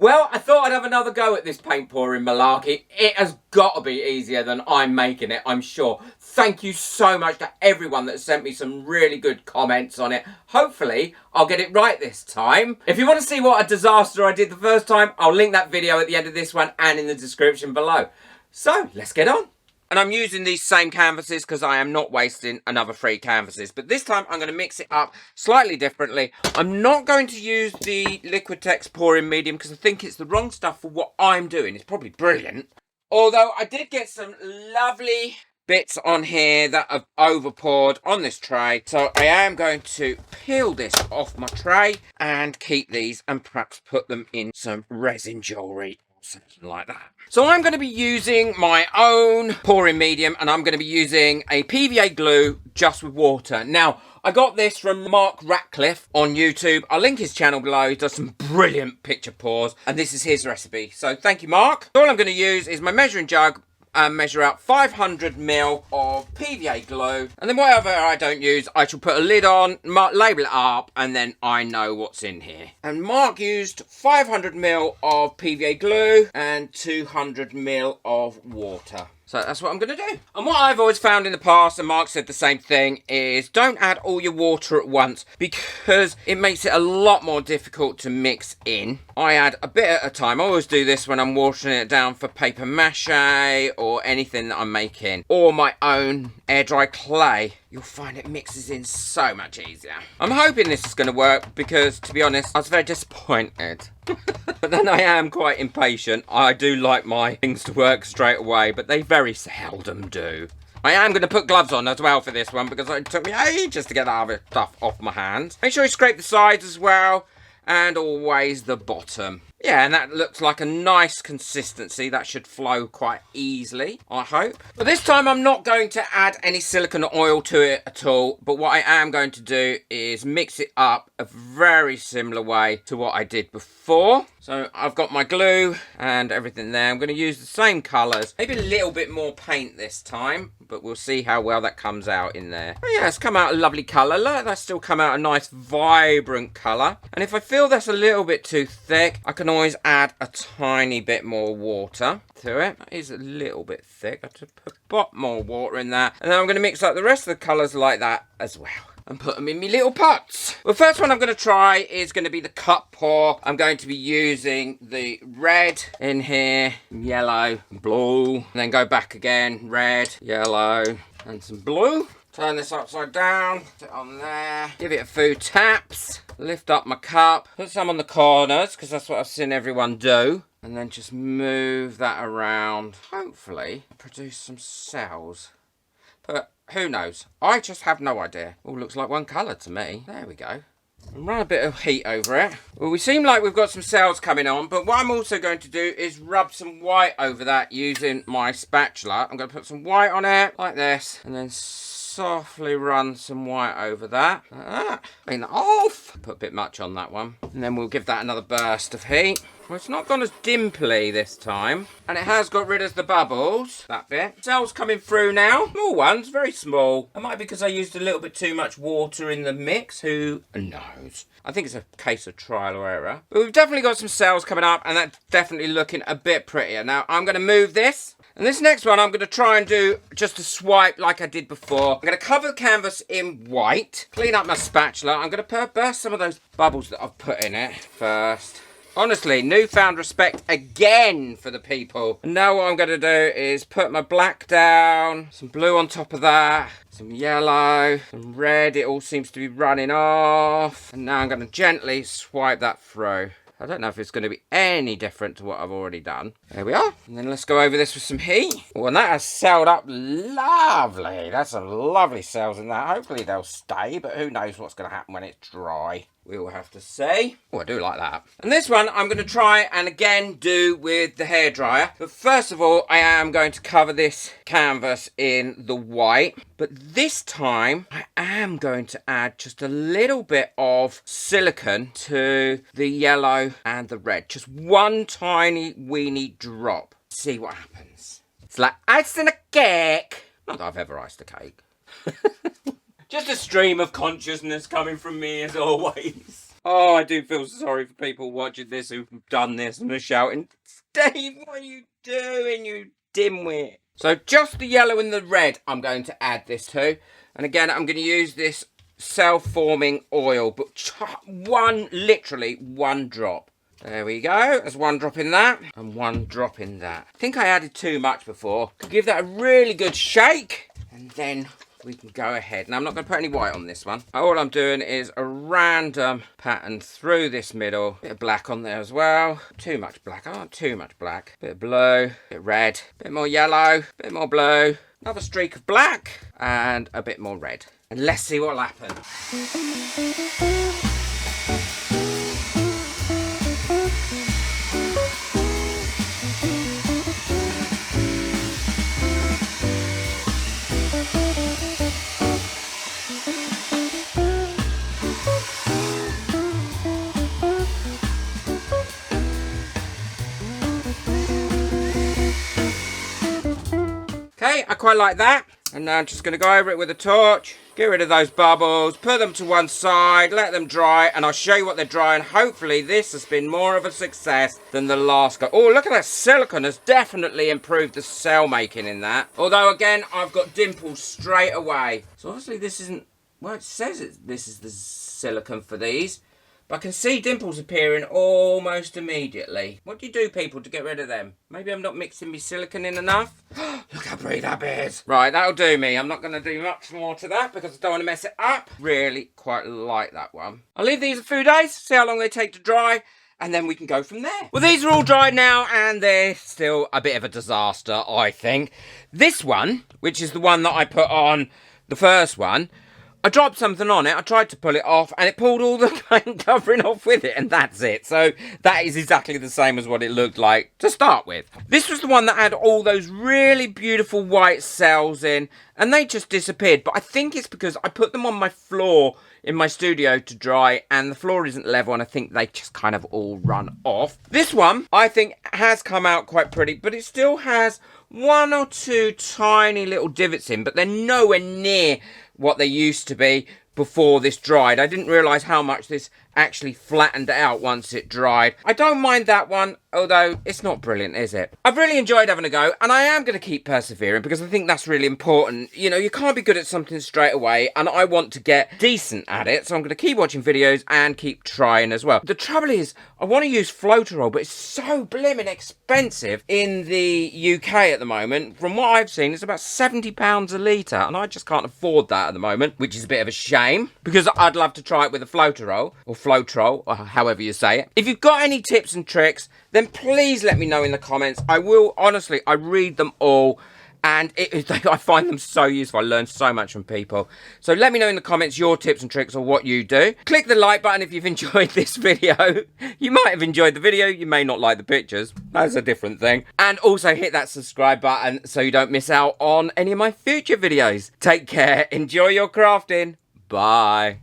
Well, I thought I'd have another go at this paint pouring malarkey. It has got to be easier than I'm making it, I'm sure. Thank you so much to everyone that sent me some really good comments on it. Hopefully, I'll get it right this time. If you want to see what a disaster I did the first time, I'll link that video at the end of this one and in the description below. So, let's get on. And I'm using these same canvases because I am not wasting another 3 canvases. But this time I'm going to mix it up slightly differently. I'm not going to use the Liquitex pouring medium because I think it's the wrong stuff for what I'm doing. It's probably brilliant. Although I did get some lovely bits on here that I've over poured on this tray. So I am going to peel this off my tray and keep these and perhaps put them in some resin jewellery. Something like that. So I'm going to be using my own pouring medium and I'm going to be using a PVA glue just with water. Now, I got this from Mark Ratcliffe on YouTube. I'll link his channel below. He does some brilliant picture pours and this is his recipe. So thank you, Mark. All I'm going to use is my measuring jug and measure out 500ml of PVA glue, and then whatever I don't use I shall put a lid on, label it up, and then I know what's in here. And Mark used 500ml of PVA glue and 200ml of water. So that's what I'm going to do. And what I've always found in the past, and Mark said the same thing, is don't add all your water at once because it makes it a lot more difficult to mix in. I add a bit at a time. I always do this when I'm watering it down for paper mache or anything that I'm making, or my own air dry clay. You'll find it mixes in so much easier. I'm hoping this is going to work because, to be honest, I was very disappointed. But then I am quite impatient. I do like my things to work straight away, but they very seldom do. I am going to put gloves on as well for this one because it took me ages to get that other stuff off my hands. Make sure you scrape the sides as well, and always the bottom. Yeah, and that looks like a nice consistency. That should flow quite easily, I hope. But this time I'm not going to add any silicone oil to it at all. But what I am going to do is mix it up a very similar way to what I did before. So I've got my glue and everything there. I'm going to use the same colours. Maybe a little bit more paint this time, but we'll see how well that comes out in there. Oh yeah, it's come out a lovely colour. Look, that's still come out a nice vibrant colour. And if I feel that's a little bit too thick, I can always add a tiny bit more water to it. That is a little bit thick. I have to put a lot more water in that. And then I'm going to mix up the rest of the colours like that as well, and put them in my little pots. Well, first one I'm going to try is going to be the cup pour. I'm going to be using the red in here, yellow, blue, and then go back again, red, yellow, and some blue. Turn this upside down, put it on there, give it a few taps, lift up my cup, put some on the corners, because that's what I've seen everyone do, and then just move that around. Hopefully, produce some cells. But who knows? I just have no idea. All looks like one colour to me. There we go. And run a bit of heat over it. Well, we seem like we've got some cells coming on, but what I'm also going to do is rub some white over that using my spatula. I'm going to put some white on it, like this, and then softly run some white over that. Like that. Clean that off. Put a bit much on that one. And then we'll give that another burst of heat. Well, it's not gone as dimply this time. And it has got rid of the bubbles, that bit. Cells coming through now. Small ones, very small. It might be because I used a little bit too much water in the mix. Who knows? I think it's a case of trial or error. But we've definitely got some cells coming up, and that's definitely looking a bit prettier. Now, I'm going to move this. And this next one, I'm going to try and do just a swipe like I did before. I'm going to cover the canvas in white. Clean up my spatula. I'm going to burst some of those bubbles that I've put in it first. Honestly, newfound respect again for the people. And now what I'm going to do is put my black down, some blue on top of that, some yellow, some red. It all seems to be running off. And now I'm going to gently swipe that through. I don't know if it's going to be any different to what I've already done. There we are. And then let's go over this with some heat. Oh, and that has celled up lovely. That's some lovely cells in that. Hopefully they'll stay, but who knows what's going to happen when it's dry. We will have to see. Oh, I do like that. And this one I'm going to try and again do with the hairdryer. But first of all, I am going to cover this canvas in the white. But this time, I am going to add just a little bit of silicone to the yellow and the red. Just one tiny weeny drop. See what happens. It's like icing a cake. Not that I've ever iced a cake. Just a stream of consciousness coming from me as always. Oh, I do feel sorry for people watching this who've done this and are shouting, Steve, what are you doing, you dimwit? So just the yellow and the red I'm going to add this to. And again, I'm going to use this self-forming oil, but literally one drop. There we go. There's one drop in that and one drop in that. I think I added too much before. Could give that a really good shake and then we can go ahead. Now, I'm not going to put any white on this one. All I'm doing is a random pattern through this middle. Bit of black on there as well. Too much black. I don't want too much black. Bit of blue, bit red, bit more yellow, bit more blue. Another streak of black and a bit more red. And let's see what'll happen. Okay, I quite like that. And now I'm just going to go over it with a torch, get rid of those bubbles, put them to one side, let them dry, and I'll show you what they're drying. Hopefully this has been more of a success than the last go. Oh, look at that silicone has definitely improved the cell making in that. Although, again, I've got dimples straight away. So obviously this isn't, well, it says this is the silicone for these. But I can see dimples appearing almost immediately. What do you do, people, to get rid of them? Maybe I'm not mixing my silicone in enough. Look how pretty that is. Right, that'll do me. I'm not going to do much more to that because I don't want to mess it up. Really quite like that one. I'll leave these a few days, see how long they take to dry, and then we can go from there. Well, these are all dried now, and they're still a bit of a disaster, I think. This one, which is the one that I put on the first one, I dropped something on it, I tried to pull it off, and it pulled all the paint covering off with it, and that's it. So that is exactly the same as what it looked like to start with. This was the one that had all those really beautiful white cells in, and they just disappeared. But I think it's because I put them on my floor in my studio to dry, and the floor isn't level, and I think they just kind of all run off. This one, I think, has come out quite pretty, but it still has one or two tiny little divots in, but they're nowhere near what they used to be before this dried. I didn't realise how much this actually flattened out once it dried. I don't mind that one, although it's not brilliant, is it? I've really enjoyed having a go, and I am going to keep persevering because I think that's really important. You know, you can't be good at something straight away, and I want to get decent at it, so I'm going to keep watching videos and keep trying as well. The trouble is, I want to use Floaterol, but it's so blimmin' expensive in the UK at the moment. From what I've seen, it's about £70 a litre, and I just can't afford that at the moment, which is a bit of a shame, because I'd love to try it with a Floaterol, or Floaterol, or however you say it. If you've got any tips and tricks, then please let me know in the comments. I will, honestly, I read them all, and I find them so useful. I learn so much from people. So let me know in the comments your tips and tricks or what you do. Click the like button if you've enjoyed this video. You might have enjoyed the video, you may not like the pictures. That's a different thing. And also hit that subscribe button so you don't miss out on any of my future videos. Take care, enjoy your crafting. Bye.